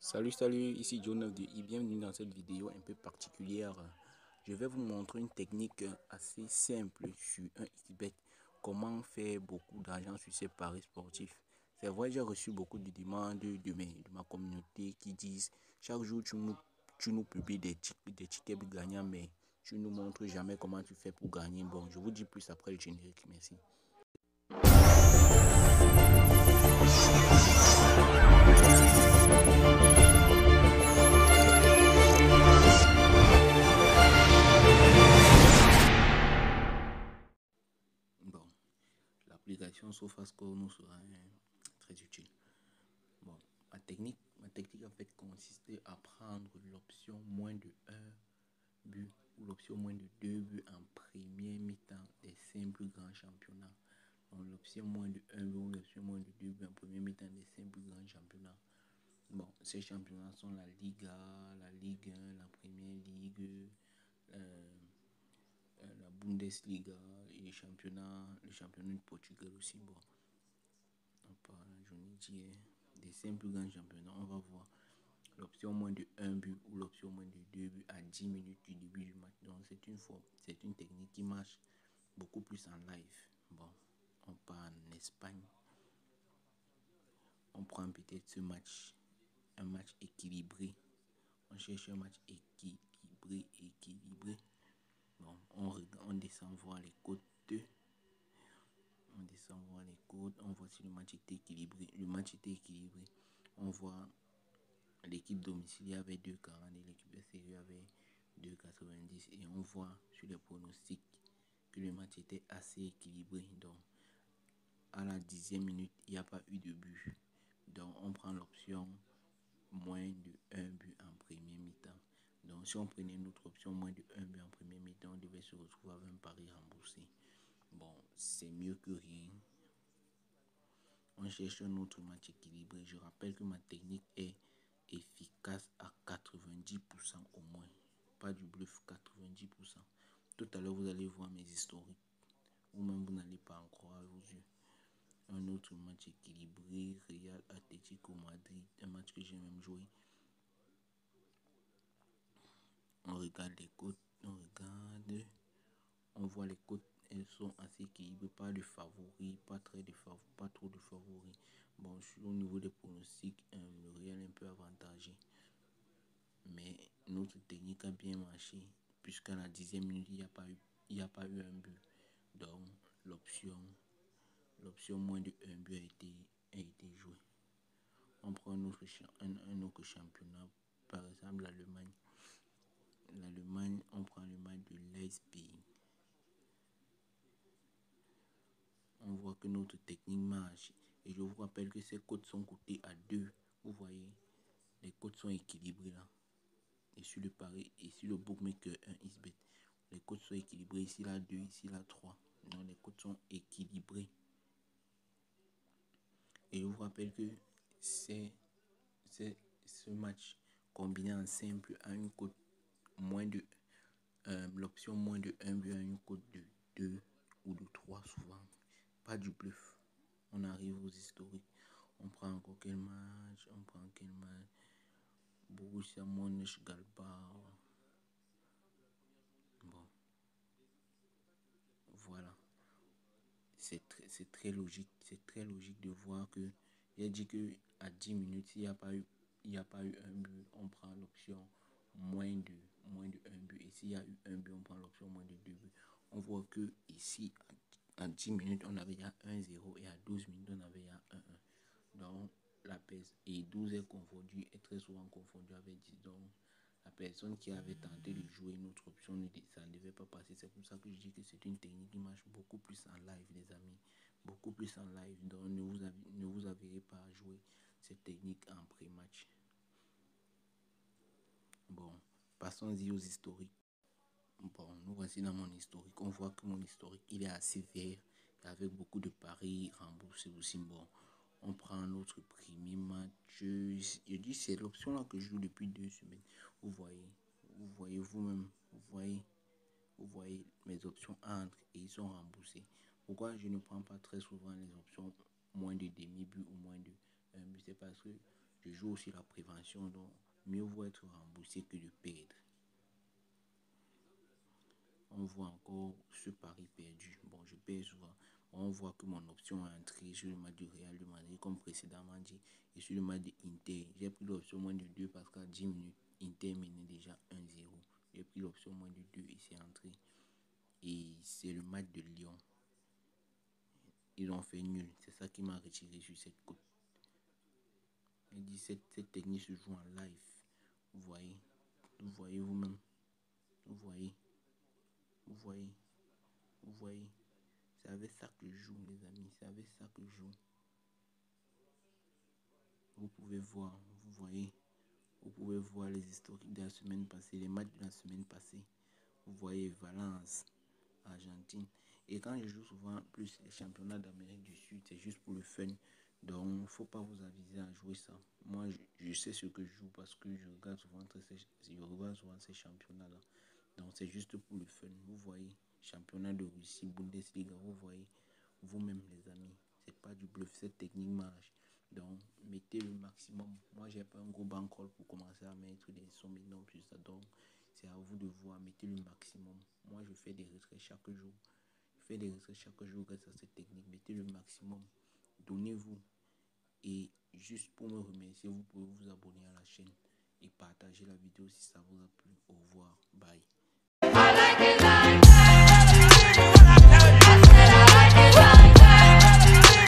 Salut, ici John de I. Bienvenue dans cette vidéo un peu particulière. Je vais vous montrer une technique assez simple sur un XBet. Comment faire beaucoup d'argent sur ces paris sportifs. C'est vrai, j'ai reçu beaucoup de demandes de ma communauté qui disent chaque jour tu nous publies des tickets gagnants, mais tu nous montres jamais comment tu fais pour gagner. Bon, je vous dis plus après le générique. Merci. Bon, l'application SofaScore nous sera très utile. Bon, ma technique en fait consistait à prendre l'option moins de 1 but ou l'option moins de 2 buts en première mi-temps des 5 plus grands championnats. Donc l'option moins de 1 but ou l'option moins de 2 buts en première mi-temps des 5 plus grands championnats. Bon, ces championnats sont la Liga, la Ligue 1, la Première Ligue, la Bundesliga et le championnat du Portugal aussi. Bon, je vous dis des 5 plus grands championnats, on va voir l'option moins de 1 but ou l'option moins de 2 buts à 10 minutes du début du match. Donc c'est une technique qui marche beaucoup plus en live. Bon, on part en Espagne. On prend peut-être ce match, un match équilibré. On cherche un match équilibré. Bon, on descend voir les cotes. On descend voir les cotes. On voit si le match était équilibré. Le match était équilibré. On voit l'équipe domiciliaire avait 2,40 et l'équipe extérieure avait 2,90. Et on voit sur les pronostics que le match était assez équilibré. Donc, à la 10e minute, il n'y a pas eu de but. Donc, on prend l'option moins de 1 but en première mi-temps. Donc, si on prenait notre option moins de 1 but en première mi-temps, on devait se retrouver avec un pari remboursé. Bon, c'est mieux que rien. On cherche un autre match équilibré. Je rappelle que ma technique est efficace à 90% au moins. Pas du bluff, 90%. Tout à l'heure, vous allez voir mes historiques. Ou même vous n'allez pas en croire vos yeux. Un autre match équilibré, Real Atlético Madrid, un match que j'ai même joué. On regarde les cotes, on voit les cotes, elles sont assez équilibrées, pas de favoris, pas trop de favoris. Bon, au niveau des pronostics, le Real est un peu avantagé. Mais notre technique a bien marché, puisqu'à la 10e minute, il n'y a pas eu un but. Donc, l'option moins de 1 but a été jouée. On prend un autre championnat, par exemple l'Allemagne. L'Allemagne, on prend le match de Leipzig. On voit que notre technique marche. Et je vous rappelle que ces cotes sont cotées à 2. Vous voyez, les cotes sont équilibrées là. Et sur le pari, et sur le bookmaker 1 XBet, les cotes sont équilibrées. Ici là 2, ici là 3. Donc les cotes sont équilibrées. Et je vous rappelle que c'est ce match combiné en simple à une cote moins de l'option moins de 1 but à une cote de 2 ou de 3 souvent. Pas du bluff. On arrive aux historiques. On prend encore quel match? Borussia Mönchengladbach. Bon. Voilà. C'est très logique. C'est très logique de voir que j'ai dit que à 10 minutes, il n'y a pas eu un but, on prend l'option moins de 1 but. Et s'il y a eu un but, on prend l'option moins de 2 buts. On voit que ici, à 10 minutes, on avait ya 1-0 et à 12 minutes, on avait ya 1-1. Donc, la pèse et 12 est confondu, est très souvent confondu avec 10. Donc, la personne qui avait tenté de jouer notre option, ça ne devait pas passer. C'est pour ça que je dis que c'est une technique qui marche beaucoup plus en live, les amis. Beaucoup plus en live. Donc, ne vous avirez pas à jouer cette technique en pré-match. Bon, passons-y aux historiques. Bon, nous voici dans mon historique. On voit que mon historique, il est assez vert, avec beaucoup de paris remboursés aussi. Bon, on prend notre premier match. Je dis c'est l'option là que je joue depuis 2 semaines. Vous voyez vous-même, vous voyez mes options entrent et ils sont remboursés. Pourquoi je ne prends pas très souvent les options moins de demi-but ou moins de 1 but? C'est parce que Je joue aussi la prévention, donc mieux vaut être remboursé que de perdre. On voit encore ce pari perdu. Bon, je perds souvent. On voit que mon option est entrée sur le match du Real de Madrid, comme précédemment dit, et sur le match de Inter. J'ai pris l'option moins de 2 parce qu'à 10 minutes, Inter menait déjà 1-0. J'ai pris l'option moins de 2 et c'est entré. Et c'est le match de Lyon. Ils ont fait nul. C'est ça qui m'a retiré sur cette cote. Il dit cette technique se joue en live. Vous voyez vous-même. Vous voyez. C'est avec ça que je joue, les amis. C'est avec ça que je joue. Vous pouvez voir, vous pouvez voir les historiques de la semaine passée, les matchs de la semaine passée. Vous voyez Valence, Argentine. Et quand je joue souvent plus les championnats d'Amérique du Sud, c'est juste pour le fun. Donc, il ne faut pas vous aviser à jouer ça. Moi, je sais ce que je joue parce que je regarde souvent ces championnats-là. Donc, c'est juste pour le fun. Vous voyez, championnat de Russie, Bundesliga, vous voyez, vous-même, les amis. C'est pas du bluff, cette technique marche. Donc, mettez le maximum. Moi, j'ai pas un gros bankroll pour commencer à mettre des sommes énormes sur ça. Donc, c'est à vous de voir. Mettez le maximum. Moi, je fais des retraits chaque jour. Je fais des retraits chaque jour grâce à cette technique. Mettez le maximum. Donnez-vous. Et juste pour me remercier, vous pouvez vous abonner à la chaîne et partager la vidéo si ça vous a plu. Au revoir. Bye.